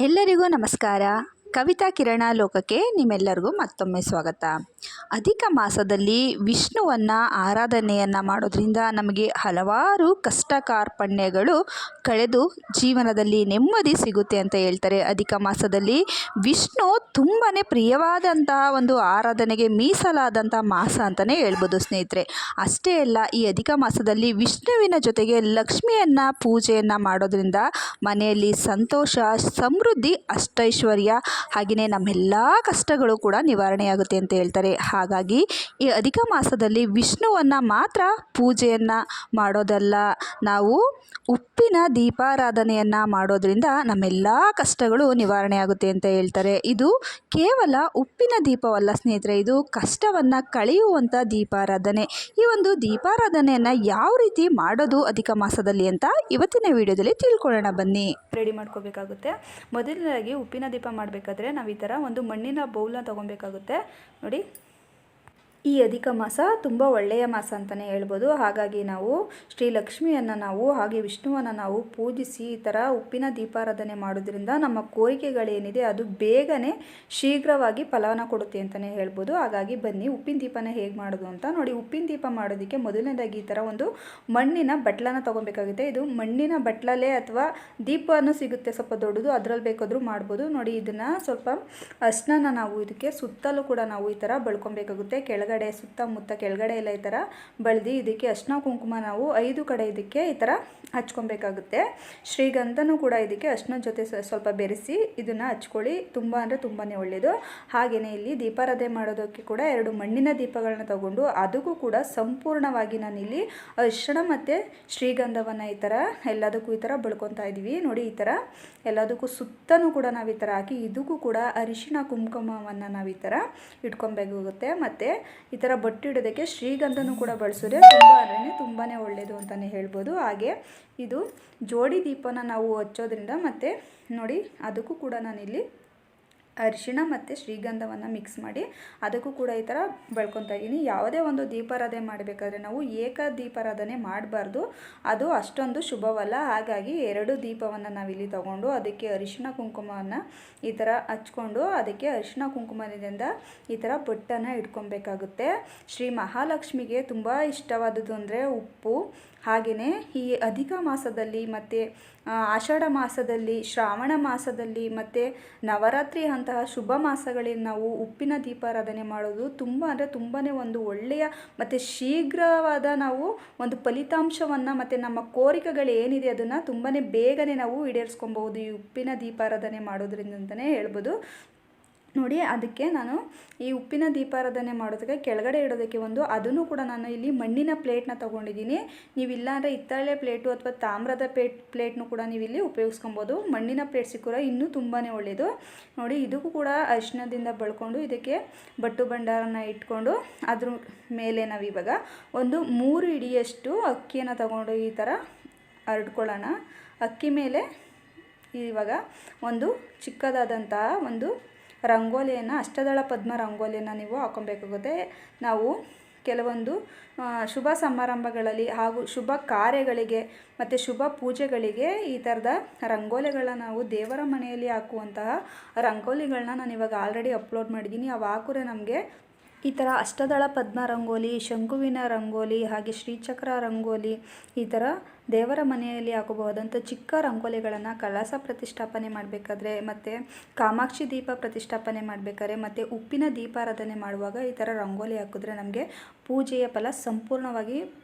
ಎಲ್ಲರಿಗೂ ನಮಸ್ಕಾರ. ಕವಿತಾ ಕಿರಣ ಲೋಕಕ್ಕೆ ನಿಮ್ಮೆಲ್ಲರಿಗೂ ಮತ್ತೊಮ್ಮೆ ಸ್ವಾಗತ. ಅಧಿಕ ಮಾಸದಲ್ಲಿ ವಿಷ್ಣುವನ್ನು ಆರಾಧನೆಯನ್ನು ಮಾಡೋದ್ರಿಂದ ನಮಗೆ ಹಲವಾರು ಕಷ್ಟ ಕಾರ್ಪಣ್ಯಗಳು ಕಳೆದು ಜೀವನದಲ್ಲಿ ನೆಮ್ಮದಿ ಸಿಗುತ್ತೆ ಅಂತ ಹೇಳ್ತಾರೆ. ಅಧಿಕ ಮಾಸದಲ್ಲಿ ವಿಷ್ಣು ತುಂಬಾ ಪ್ರಿಯವಾದಂತಹ ಒಂದು ಆರಾಧನೆಗೆ ಮೀಸಲಾದಂಥ ಮಾಸ ಅಂತಲೇ ಹೇಳ್ಬೋದು ಸ್ನೇಹಿತರೆ. ಅಷ್ಟೇ ಅಲ್ಲ, ಈ ಅಧಿಕ ಮಾಸದಲ್ಲಿ ವಿಷ್ಣುವಿನ ಜೊತೆಗೆ ಲಕ್ಷ್ಮಿಯನ್ನು ಪೂಜೆಯನ್ನು ಮಾಡೋದ್ರಿಂದ ಮನೆಯಲ್ಲಿ ಸಂತೋಷ, ಸಮೃದ್ಧಿ, ಅಷ್ಟೈಶ್ವರ್ಯ ಹಾಗೆಯೇ ನಮ್ಮೆಲ್ಲ ಕಷ್ಟಗಳು ಕೂಡ ನಿವಾರಣೆಯಾಗುತ್ತೆ ಅಂತ ಹೇಳ್ತಾರೆ. ಹಾಗಾಗಿ ಈ ಅಧಿಕ ಮಾಸದಲ್ಲಿ ವಿಷ್ಣುವನ್ನು ಮಾತ್ರ ಪೂಜೆಯನ್ನು ಮಾಡೋದಲ್ಲ, ನಾವು ಉಪ್ಪಿನ ದೀಪಾರಾಧನೆಯನ್ನು ಮಾಡೋದ್ರಿಂದ ನಮ್ಮೆಲ್ಲ ಕಷ್ಟಗಳು ನಿವಾರಣೆ ಆಗುತ್ತೆ ಅಂತ ಹೇಳ್ತಾರೆ. ಇದು ಕೇವಲ ಉಪ್ಪಿನ ದೀಪವಲ್ಲ ಸ್ನೇಹಿತರೆ, ಇದು ಕಷ್ಟವನ್ನು ಕಳೆಯುವಂಥ ದೀಪಾರಾಧನೆ. ಈ ಒಂದು ದೀಪಾರಾಧನೆಯನ್ನು ಯಾವ ರೀತಿ ಮಾಡೋದು ಅಧಿಕ ಮಾಸದಲ್ಲಿ ಅಂತ ಇವತ್ತಿನ ವಿಡಿಯೋದಲ್ಲಿ ತಿಳ್ಕೊಳ್ಳೋಣ ಬನ್ನಿ. ರೆಡಿ ಮಾಡ್ಕೋಬೇಕಾಗುತ್ತೆ. ಮೊದಲನೇದಾಗಿ ಉಪ್ಪಿನ ದೀಪ ಮಾಡಬೇಕಾದ್ರೆ ನಾವು ಈ ಥರ ಒಂದು ಮಣ್ಣಿನ ಬೌಲ್ನ ತೊಗೊಬೇಕಾಗುತ್ತೆ. ನೋಡಿ, ಈ ಅಧಿಕ ಮಾಸ ತುಂಬ ಒಳ್ಳೆಯ ಮಾಸ ಅಂತಲೇ ಹೇಳ್ಬೋದು. ಹಾಗಾಗಿ ನಾವು ಶ್ರೀ ಲಕ್ಷ್ಮಿಯನ್ನು ಹಾಗೆ ವಿಷ್ಣುವನ್ನು ನಾವು ಪೂಜಿಸಿ ಈ ಥರ ಉಪ್ಪಿನ ದೀಪಾರಾಧನೆ ಮಾಡೋದ್ರಿಂದ ನಮ್ಮ ಕೋರಿಕೆಗಳೇನಿದೆ ಅದು ಬೇಗನೆ ಶೀಘ್ರವಾಗಿ ಫಲವನ್ನು ಕೊಡುತ್ತೆ ಅಂತಲೇ ಹೇಳ್ಬೋದು. ಹಾಗಾಗಿ ಬನ್ನಿ ಉಪ್ಪಿನ ದೀಪನ ಹೇಗೆ ಮಾಡೋದು ಅಂತ ನೋಡಿ. ಉಪ್ಪಿನ ದೀಪ ಮಾಡೋದಕ್ಕೆ ಮೊದಲನೇದಾಗಿ ಈ ಥರ ಒಂದು ಮಣ್ಣಿನ ಬಟ್ಲನ್ನು ತೊಗೊಬೇಕಾಗುತ್ತೆ. ಇದು ಮಣ್ಣಿನ ಬಟ್ಲಲ್ಲೇ ಅಥವಾ ದೀಪನೂ ಸಿಗುತ್ತೆ ಸ್ವಲ್ಪ ದೊಡ್ಡದು, ಅದರಲ್ಲಿ ಬೇಕಾದರೂ ಮಾಡ್ಬೋದು. ನೋಡಿ, ಇದನ್ನು ಸ್ವಲ್ಪ ಅರ್ಶಿನ ನಾವು ಇದಕ್ಕೆ ಸುತ್ತಲೂ ಕೂಡ ನಾವು ಈ ಥರ ಬಳ್ಕೊಬೇಕಾಗುತ್ತೆ. ಕೆಳಗಡೆ ಸುತ್ತಮುತ್ತ ಕೆಳಗಡೆ ಎಲ್ಲ ಈ ಥರ ಬಳ್ದು ಇದಕ್ಕೆ ಅರ್ಶಿನ ಕುಂಕುಮ ನಾವು 5 ಕಡೆ ಇದಕ್ಕೆ ಈ ಥರ ಹಚ್ಕೊಬೇಕಾಗುತ್ತೆ. ಶ್ರೀಗಂಧನೂ ಕೂಡ ಇದಕ್ಕೆ ಅರ್ಶಿನದ ಜೊತೆ ಸ್ವಲ್ಪ ಬೆರೆಸಿ ಇದನ್ನು ಹಚ್ಕೊಳ್ಳಿ. ತುಂಬ ಅಂದರೆ ತುಂಬಾ ಒಳ್ಳೆಯದು. ಹಾಗೆಯೇ ಇಲ್ಲಿ ದೀಪಾರಾಧನೆ ಮಾಡೋದಕ್ಕೆ ಕೂಡ 2 ಮಣ್ಣಿನ ದೀಪಗಳನ್ನ ತಗೊಂಡು ಅದಕ್ಕೂ ಕೂಡ ಸಂಪೂರ್ಣವಾಗಿ ನಾನಿಲ್ಲಿ ಅರ್ಶಿನ ಮತ್ತು ಶ್ರೀಗಂಧವನ್ನು ಈ ಥರ ಎಲ್ಲದಕ್ಕೂ ಈ ಥರ ಬಳ್ಕೊತಾ ಇದ್ದೀವಿ. ನೋಡಿ, ಈ ಥರ ಎಲ್ಲದಕ್ಕೂ ಸುತ್ತನೂ ಕೂಡ ನಾವು ಈ ಥರ ಹಾಕಿ ಇದಕ್ಕೂ ಕೂಡ ಅರಿಶಿನ ಕುಂಕುಮವನ್ನು ನಾವು ಈ ಥರ ಇಟ್ಕೊಬೇಕಾಗುತ್ತೆ. ಮತ್ತು ಈ ಥರ ಬೊಟ್ಟು ಇಡೋದಕ್ಕೆ ಶ್ರೀಗಂಧನೂ ಕೂಡ ಬಳಸಿದ್ರೆ ತುಂಬಾ ಒಳ್ಳೆಯದು ಅಂತಲೇ ಹೇಳ್ಬೋದು. ಹಾಗೆ ಇದು ಜೋಡಿ ದೀಪನ ನಾವು ಹಚ್ಚೋದ್ರಿಂದ ಮತ್ತು ನೋಡಿ ಅದಕ್ಕೂ ಕೂಡ ನಾನಿಲ್ಲಿ ಅರಿಶಿಣ ಮತ್ತು ಶ್ರೀಗಂಧವನ್ನು ಮಿಕ್ಸ್ ಮಾಡಿ ಅದಕ್ಕೂ ಕೂಡ ಈ ಥರ ಬಳ್ಕೊತಾ ಇದ್ದೀನಿ. ಯಾವುದೇ ಒಂದು ದೀಪಾರಾಧನೆ ಮಾಡಬೇಕಾದ್ರೆ ನಾವು ಏಕ ದೀಪಾರಾಧನೆ ಮಾಡಬಾರ್ದು, ಅದು ಅಷ್ಟೊಂದು ಶುಭವಲ್ಲ. ಹಾಗಾಗಿ 2 ದೀಪವನ್ನು ನಾವಿಲ್ಲಿ ತಗೊಂಡು ಅದಕ್ಕೆ ಅರಿಶಿಣ ಕುಂಕುಮವನ್ನು ಈ ಥರ ಹಚ್ಕೊಂಡು ಅದಕ್ಕೆ ಅರಿಶಿಣ ಕುಂಕುಮದಿಂದ ಈ ಥರ ಬೊಟ್ಟನ್ನು ಇಟ್ಕೊಬೇಕಾಗುತ್ತೆ. ಶ್ರೀ ಮಹಾಲಕ್ಷ್ಮಿಗೆ ತುಂಬ ಇಷ್ಟವಾದದ್ದು ಅಂದರೆ ಉಪ್ಪು. ಹಾಗೆಯೇ ಈ ಅಧಿಕ ಮಾಸದಲ್ಲಿ ಮತ್ತು ಆಷಾಢ ಮಾಸದಲ್ಲಿ, ಶ್ರಾವಣ ಮಾಸದಲ್ಲಿ ಮತ್ತು ನವರಾತ್ರಿ ಅಂತಹ ಶುಭ ಮಾಸಗಳಲ್ಲಿ ನಾವು ಉಪ್ಪಿನ ದೀಪಾರಾಧನೆ ಮಾಡೋದು ತುಂಬ ಅಂದರೆ ತುಂಬಾ ಒಂದು ಒಳ್ಳೆಯ ಮತ್ತು ಶೀಘ್ರವಾದ ನಾವು ಒಂದು ಫಲಿತಾಂಶವನ್ನು ಮತ್ತು ನಮ್ಮ ಕೋರಿಕೆಗಳು ಏನಿದೆ ಅದನ್ನು ತುಂಬಾ ಬೇಗನೆ ನಾವು ಈಡೇರಿಸ್ಕೊಬಹುದು ಈ ಉಪ್ಪಿನ ದೀಪಾರಾಧನೆ ಮಾಡೋದ್ರಿಂದ ಅಂತಲೇ ಹೇಳ್ಬೋದು. ನೋಡಿ, ಅದಕ್ಕೆ ನಾನು ಈ ಉಪ್ಪಿನ ದೀಪಾರಾಧನೆ ಮಾಡೋದಕ್ಕೆ ಕೆಳಗಡೆ ಇಡೋದಕ್ಕೆ ಅದನ್ನು ಕೂಡ ನಾನು ಇಲ್ಲಿ ಮಣ್ಣಿನ ಪ್ಲೇಟ್ನ ತೊಗೊಂಡಿದ್ದೀನಿ. ನೀವು ಇಲ್ಲಾಂದರೆ ಹಿತ್ತಾಳೆ ಪ್ಲೇಟು ಅಥವಾ ತಾಮ್ರದ ಪ್ಲೇಟ್ನು ಕೂಡ ನೀವು ಇಲ್ಲಿ ಉಪಯೋಗಿಸ್ಕೊಬೋದು. ಮಣ್ಣಿನ ಪ್ಲೇಟ್ ಸಿಕ್ಕೂರ ಇನ್ನೂ ತುಂಬಾ ಒಳ್ಳೆಯದು. ನೋಡಿ, ಇದಕ್ಕೂ ಕೂಡ ಅರಿಶಿಣದಿಂದ ಬಳ್ಕೊಂಡು ಇದಕ್ಕೆ ಬಟ್ಟು ಭಂಡಾರನ ಇಟ್ಕೊಂಡು ಅದ್ರ ಮೇಲೆ ನಾವಿವಾಗ 3 ಹಿಡಿಯಷ್ಟು ಅಕ್ಕಿಯನ್ನು ತಗೊಂಡು ಈ ಥರ ಹರಡ್ಕೊಳ್ಳೋಣ. ಅಕ್ಕಿ ಮೇಲೆ ಇವಾಗ ಚಿಕ್ಕದಾದಂತಹ ರಂಗೋಲಿಯನ್ನು, ಅಷ್ಟದಳ ಪದ್ಮ ರಂಗೋಲಿಯನ್ನು ನೀವು ಹಾಕೊಬೇಕಾಗುತ್ತೆ. ನಾವು ಕೆಲವೊಂದು ಶುಭ ಸಮಾರಂಭಗಳಲ್ಲಿ ಹಾಗೂ ಶುಭ ಕಾರ್ಯಗಳಿಗೆ ಮತ್ತು ಶುಭ ಪೂಜೆಗಳಿಗೆ ಈ ಥರದ ರಂಗೋಲಿಗಳನ್ನ ನಾವು ದೇವರ ಮನೆಯಲ್ಲಿ ಹಾಕುವಂತಹ ರಂಗೋಲಿಗಳನ್ನ ನಾನು ಇವಾಗ ಆಲ್ರೆಡಿ ಅಪ್ಲೋಡ್ ಮಾಡಿದ್ದೀನಿ. ಅವು ಹಾಕಿದ್ರೆ ನಮಗೆ ಈ ಥರ ಅಷ್ಟದಳ ಪದ್ಮ ರಂಗೋಲಿ, ಶಂಕುವಿನ ರಂಗೋಲಿ, ಹಾಗೆ ಶ್ರೀಚಕ್ರ ರಂಗೋಲಿ, ಈ ಥರ ದೇವರ ಮನೆಯಲ್ಲಿ ಹಾಕಬಹುದಂಥ ಚಿಕ್ಕ ರಂಗೋಲಿಗಳನ್ನು ಕಳಸ ಪ್ರತಿಷ್ಠಾಪನೆ ಮಾಡಬೇಕಾದ್ರೆ ಮತ್ತು ಕಾಮಾಕ್ಷಿ ದೀಪ ಪ್ರತಿಷ್ಠಾಪನೆ ಮಾಡಬೇಕಾದ್ರೆ ಮತ್ತು ಉಪ್ಪಿನ ದೀಪಾರಾಧನೆ ಮಾಡುವಾಗ ಈ ಥರ ರಂಗೋಲಿ ಹಾಕಿದ್ರೆ ನಮಗೆ ಪೂಜೆಯ ಫಲ ಸಂಪೂರ್ಣವಾಗಿ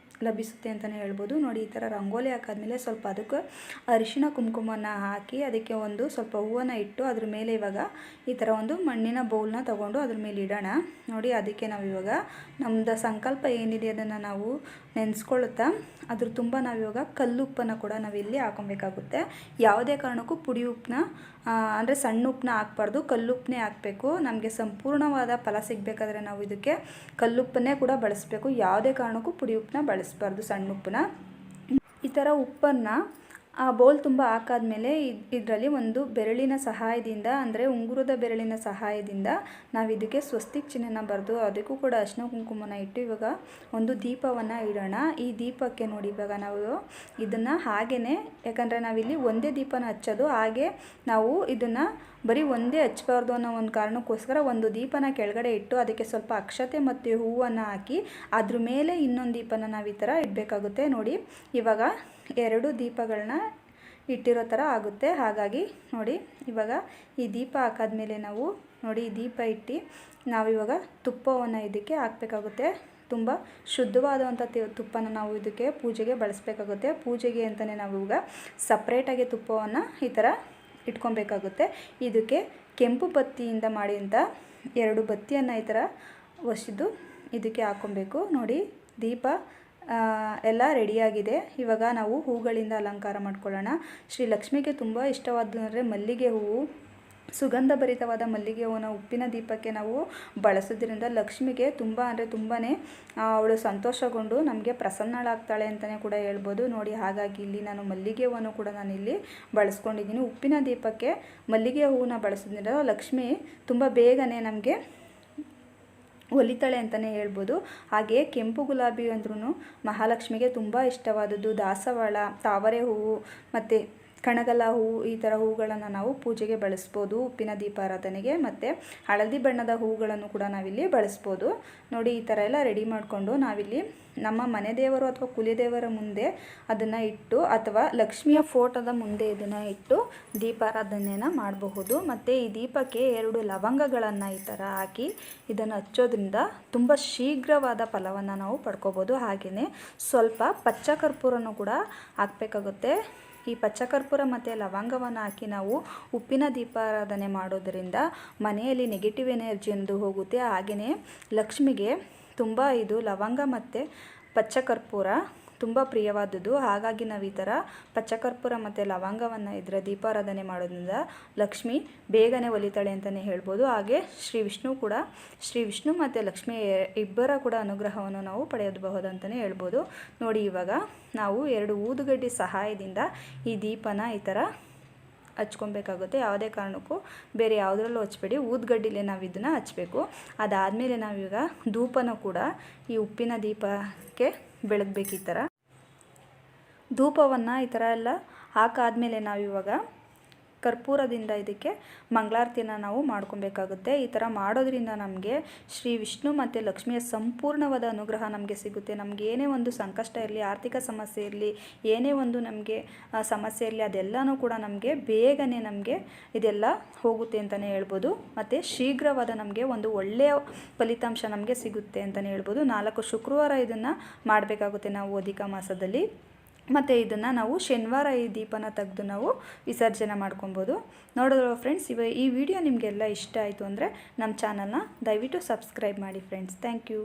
ಲಭಿಸುತ್ತೆ ಅಂತಲೇ ಹೇಳ್ಬೋದು. ನೋಡಿ, ಈ ಥರ ರಂಗೋಲಿ ಹಾಕಾದ್ಮೇಲೆ ಸ್ವಲ್ಪ ಅದಕ್ಕೆ ಅರಿಶಿಣ ಕುಂಕುಮವನ್ನು ಹಾಕಿ ಅದಕ್ಕೆ ಸ್ವಲ್ಪ ಹೂವನ್ನು ಇಟ್ಟು ಅದ್ರ ಮೇಲೆ ಇವಾಗ ಈ ಥರ ಮಣ್ಣಿನ ಬೌಲ್ನ ತೊಗೊಂಡು ಅದ್ರ ಮೇಲೆ ಇಡೋಣ. ನೋಡಿ, ಅದಕ್ಕೆ ನಾವು ಇವಾಗ ನಮ್ಮದು ಸಂಕಲ್ಪ ಏನಿದೆ ಅದನ್ನು ನಾವು ನೆನೆಸ್ಕೊಳ್ಳುತ್ತಾ ಅದ್ರ ತುಂಬ ನಾವಿವಾಗ ಕಲ್ಲುಪ್ಪನ್ನು ಕೂಡ ನಾವಿಲ್ಲಿ ಹಾಕೊಬೇಕಾಗುತ್ತೆ. ಯಾವುದೇ ಕಾರಣಕ್ಕೂ ಪುಡಿ ಉಪ್ಪನ್ನ ಅಂದರೆ ಸಣ್ಣ ಉಪ್ಪನ್ನ ಹಾಕ್ಬಾರ್ದು, ಕಲ್ಲುಪ್ಪನ್ನೇ ಹಾಕಬೇಕು. ನಮಗೆ ಸಂಪೂರ್ಣವಾದ ಫಲ ಸಿಗಬೇಕಾದ್ರೆ ನಾವು ಇದಕ್ಕೆ ಕಲ್ಲುಪ್ಪನ್ನೇ ಕೂಡ ಬಳಸಬೇಕು. ಯಾವುದೇ ಕಾರಣಕ್ಕೂ ಪುಡಿ ಉಪ್ಪನ್ನ ಬಳಸಬಾರ್ದು, ಸಣ್ಣ ಉಪ್ಪನ್ನ. ಈ ಥರ ಉಪ್ಪನ್ನು ಆ ಬೌಲ್ ತುಂಬ ಹಾಕಾದ್ಮೇಲೆ ಇದರಲ್ಲಿ ಒಂದು ಬೆರಳಿನ ಸಹಾಯದಿಂದ, ಅಂದರೆ ಉಂಗುರದ ಬೆರಳಿನ ಸಹಾಯದಿಂದ ನಾವು ಇದಕ್ಕೆ ಸ್ವಸ್ತಿಕ್ ಚಿಹ್ನೆನ ಬರೆದು ಅದಕ್ಕೂ ಕೂಡ ಅರಿಶಿನ ಕುಂಕುಮನ ಇಟ್ಟು ಇವಾಗ ಒಂದು ದೀಪವನ್ನು ಇಡೋಣ. ಈ ದೀಪಕ್ಕೆ ನೋಡಿ ಇವಾಗ ನಾವು ಇದನ್ನು ಹಾಗೇ, ಯಾಕಂದರೆ ನಾವಿಲ್ಲಿ ಒಂದೇ ದೀಪನ ಹಚ್ಚೋದು, ಹಾಗೆ ನಾವು ಇದನ್ನು ಬರೀ ಒಂದೇ ಹಚ್ಚಬಾರ್ದು ಅನ್ನೋ ಒಂದು ಕಾರಣಕ್ಕೋಸ್ಕರ ಒಂದು ದೀಪನ ಕೆಳಗಡೆ ಇಟ್ಟು ಅದಕ್ಕೆ ಸ್ವಲ್ಪ ಅಕ್ಷತೆ ಮತ್ತು ಹೂವನ್ನು ಹಾಕಿ ಅದ್ರ ಮೇಲೆ ಇನ್ನೊಂದು ದೀಪನ ನಾವು ಈ ಥರ ಇಡಬೇಕಾಗುತ್ತೆ. ನೋಡಿ ಇವಾಗ 2 ದೀಪಗಳನ್ನ ಇಟ್ಟಿರೋ ಥರ ಆಗುತ್ತೆ. ಹಾಗಾಗಿ ನೋಡಿ ಇವಾಗ ಈ ದೀಪ ಹಾಕಾದ್ಮೇಲೆ ನಾವು ನೋಡಿ ಈ ದೀಪ ಇಟ್ಟು ನಾವಿವಾಗ ತುಪ್ಪವನ್ನು ಇದಕ್ಕೆ ಹಾಕಬೇಕಾಗುತ್ತೆ. ತುಂಬ ಶುದ್ಧವಾದಂಥ ತುಪ್ಪನ ನಾವು ಇದಕ್ಕೆ ಪೂಜೆಗೆ ಬಳಸಬೇಕಾಗುತ್ತೆ. ಪೂಜೆಗೆ ಅಂತಲೇ ನಾವು ಇವಾಗ ಸಪ್ರೇಟಾಗಿ ತುಪ್ಪವನ್ನು ಈ ಥರ ಇಟ್ಕೊಬೇಕಾಗುತ್ತೆ. ಇದಕ್ಕೆ ಕೆಂಪು ಬತ್ತಿಯಿಂದ ಮಾಡಿದಂಥ 2 ಬತ್ತಿಯನ್ನು ಈ ಥರ ಒಸೆದು ಇದಕ್ಕೆ ಹಾಕ್ಕೊಬೇಕು. ನೋಡಿ ದೀಪ ಎಲ್ಲ ರೆಡಿಯಾಗಿದೆ. ಇವಾಗ ನಾವು ಹೂಗಳಿಂದ ಅಲಂಕಾರ ಮಾಡ್ಕೊಳ್ಳೋಣ. ಶ್ರೀ ಲಕ್ಷ್ಮಿಗೆ ತುಂಬ ಇಷ್ಟವಾದ ಅಂದರೆ ಮಲ್ಲಿಗೆ ಹೂವು, ಸುಗಂಧ ಭರಿತವಾದ ಮಲ್ಲಿಗೆ ಹೂವನ್ನು ಉಪ್ಪಿನ ದೀಪಕ್ಕೆ ನಾವು ಬಳಸೋದ್ರಿಂದ ಲಕ್ಷ್ಮಿಗೆ ತುಂಬ ಅಂದರೆ ತುಂಬಾ ಅವಳು ಸಂತೋಷಗೊಂಡು ನಮಗೆ ಪ್ರಸನ್ನಳಾಗ್ತಾಳೆ ಅಂತಲೇ ಕೂಡ ಹೇಳ್ಬೋದು. ನೋಡಿ ಹಾಗಾಗಿ ಇಲ್ಲಿ ನಾನು ಮಲ್ಲಿಗೆ ಹೂವನ್ನು ಕೂಡ ನಾನಿಲ್ಲಿ ಬಳಸ್ಕೊಂಡಿದ್ದೀನಿ. ಉಪ್ಪಿನ ದೀಪಕ್ಕೆ ಮಲ್ಲಿಗೆ ಹೂವನ್ನ ಬಳಸೋದ್ರಿಂದ ಲಕ್ಷ್ಮಿ ತುಂಬ ಬೇಗನೆ ನಮಗೆ ಒಲಿತಾಳೆ ಅಂತಲೇ ಹೇಳ್ಬೋದು. ಹಾಗೆ ಕೆಂಪು ಗುಲಾಬಿ ಅಂದ್ರೂ ಮಹಾಲಕ್ಷ್ಮಿಗೆ ತುಂಬ ಇಷ್ಟವಾದದ್ದು. ದಾಸವಾಳ, ತಾವರೆ ಹೂವು ಮತ್ತು ಕಣಗಲ ಹೂವು, ಈ ಥರ ಹೂಗಳನ್ನು ನಾವು ಪೂಜೆಗೆ ಬಳಸ್ಬೋದು ಉಪ್ಪಿನ ದೀಪಾರಾಧನೆಗೆ. ಮತ್ತು ಹಳದಿ ಬಣ್ಣದ ಹೂಗಳನ್ನು ಕೂಡ ನಾವಿಲ್ಲಿ ಬಳಸ್ಬೋದು. ನೋಡಿ ಈ ಥರ ಎಲ್ಲ ರೆಡಿ ಮಾಡಿಕೊಂಡು ನಾವಿಲ್ಲಿ ನಮ್ಮ ಮನೆ ದೇವರು ಅಥವಾ ಕುಲದೇವರ ಮುಂದೆ ಅದನ್ನು ಇಟ್ಟು, ಅಥವಾ ಲಕ್ಷ್ಮಿಯ ಫೋಟೋದ ಮುಂದೆ ಇದನ್ನು ಇಟ್ಟು ದೀಪಾರಾಧನೆಯನ್ನು ಮಾಡಬಹುದು. ಮತ್ತು ಈ ದೀಪಕ್ಕೆ 2 ಲವಂಗಗಳನ್ನು ಈ ಥರ ಹಾಕಿ ಇದನ್ನು ಹಚ್ಚೋದ್ರಿಂದ ತುಂಬ ಶೀಘ್ರವಾದ ಫಲವನ್ನು ನಾವು ಪಡ್ಕೋಬೋದು. ಹಾಗೆಯೇ ಸ್ವಲ್ಪ ಪಚ್ಚ ಕರ್ಪೂರನೂ ಕೂಡ ಹಾಕಬೇಕಾಗುತ್ತೆ. ಈ ಪಚ್ಚಕರ್ಪೂರ ಮತ್ತು ಲವಂಗವನ್ನು ಹಾಕಿ ನಾವು ಉಪ್ಪಿನ ದೀಪಾರಾಧನೆ ಮಾಡೋದರಿಂದ ಮನೆಯಲ್ಲಿ ನೆಗೆಟಿವ್ ಎನರ್ಜಿ ಎಂದು ಹೋಗುತ್ತೆ. ಹಾಗೆಯೇ ಲಕ್ಷ್ಮಿಗೆ ತುಂಬ ಇದು ಲವಂಗ ಮತ್ತು ಪಚ್ಚಕರ್ಪೂರ ತುಂಬ ಪ್ರಿಯವಾದದ್ದು. ಹಾಗಾಗಿ ನಾವು ಈ ಥರ ಪಚ್ಚಕರ್ಪೂರ ಮತ್ತು ಲವಂಗವನ್ನು ಇದರ ದೀಪಾರಾಧನೆ ಮಾಡೋದ್ರಿಂದ ಲಕ್ಷ್ಮಿ ಬೇಗನೆ ಒಲಿತಾಳೆ ಅಂತಲೇ ಹೇಳ್ಬೋದು. ಹಾಗೆ ಶ್ರೀ ವಿಷ್ಣು ಮತ್ತು ಲಕ್ಷ್ಮಿ ಇಬ್ಬರ ಕೂಡ ಅನುಗ್ರಹವನ್ನು ನಾವು ಪಡೆಯಬಹುದಂತಲೇ ಹೇಳ್ಬೋದು. ನೋಡಿ ಇವಾಗ ನಾವು 2 ಊದುಗಡ್ಡಿ ಸಹಾಯದಿಂದ ಈ ದೀಪನ ಈ ಥರ ಹಚ್ಕೊಬೇಕಾಗುತ್ತೆ. ಯಾವುದೇ ಕಾರಣಕ್ಕೂ ಬೇರೆ ಯಾವುದರಲ್ಲೂ ಹಚ್ಬೇಡಿ, ಊದುಗಡ್ಡಿಲೇ ನಾವು ಇದನ್ನು ಹಚ್ಚಬೇಕು. ಅದಾದಮೇಲೆ ನಾವೀಗ ಧೂಪನೂ ಕೂಡ ಈ ಉಪ್ಪಿನ ದೀಪಕ್ಕೆ ಬೆಳಗಬೇಕು. ಈ ಥರ ಧೂಪವನ್ನು ಈ ಥರ ಎಲ್ಲ ಹಾಕಾದ್ಮೇಲೆ ನಾವಿವಾಗ ಕರ್ಪೂರದಿಂದ ಇದಕ್ಕೆ ಮಂಗಳಾರತಿಯನ್ನು ನಾವು ಮಾಡ್ಕೊಬೇಕಾಗುತ್ತೆ. ಈ ಥರ ಮಾಡೋದ್ರಿಂದ ನಮಗೆ ಶ್ರೀ ವಿಷ್ಣು ಮತ್ತು ಲಕ್ಷ್ಮಿಯ ಸಂಪೂರ್ಣವಾದ ಅನುಗ್ರಹ ನಮಗೆ ಸಿಗುತ್ತೆ. ನಮಗೆ ಏನೇ ಒಂದು ಸಂಕಷ್ಟ ಇರಲಿ, ಆರ್ಥಿಕ ಸಮಸ್ಯೆ ಇರಲಿ, ಏನೇ ಒಂದು ನಮಗೆ ಸಮಸ್ಯೆ ಇರಲಿ, ಅದೆಲ್ಲನೂ ಕೂಡ ನಮಗೆ ಬೇಗನೆ ನಮಗೆ ಇದೆಲ್ಲ ಹೋಗುತ್ತೆ ಅಂತಲೇ ಹೇಳ್ಬೋದು. ಮತ್ತು ಶೀಘ್ರವಾದ ನಮಗೆ ಒಂದು ಒಳ್ಳೆಯ ಫಲಿತಾಂಶ ನಮಗೆ ಸಿಗುತ್ತೆ ಅಂತಲೇ ಹೇಳ್ಬೋದು. 4 ಶುಕ್ರವಾರ ಇದನ್ನು ಮಾಡಬೇಕಾಗುತ್ತೆ ನಾವು ಅಧಿಕ ಮಾಸದಲ್ಲಿ. ಮತ್ತು ಇದನ್ನು ನಾವು ಶನಿವಾರ ಈ ದೀಪನ ತೆಗೆದು ನಾವು ವಿಸರ್ಜನೆ ಮಾಡ್ಕೊಬೋದು. ನೋಡಿದ್ರಲ್ಲ ಫ್ರೆಂಡ್ಸ್, ಈ ವಿಡಿಯೋ ನಿಮಗೆಲ್ಲ ಇಷ್ಟ ಆಯಿತು ಅಂದರೆ ನಮ್ಮ ಚಾನಲ್ನ ದಯವಿಟ್ಟು ಸಬ್ಸ್ಕ್ರೈಬ್ ಮಾಡಿ ಫ್ರೆಂಡ್ಸ್. Thank you.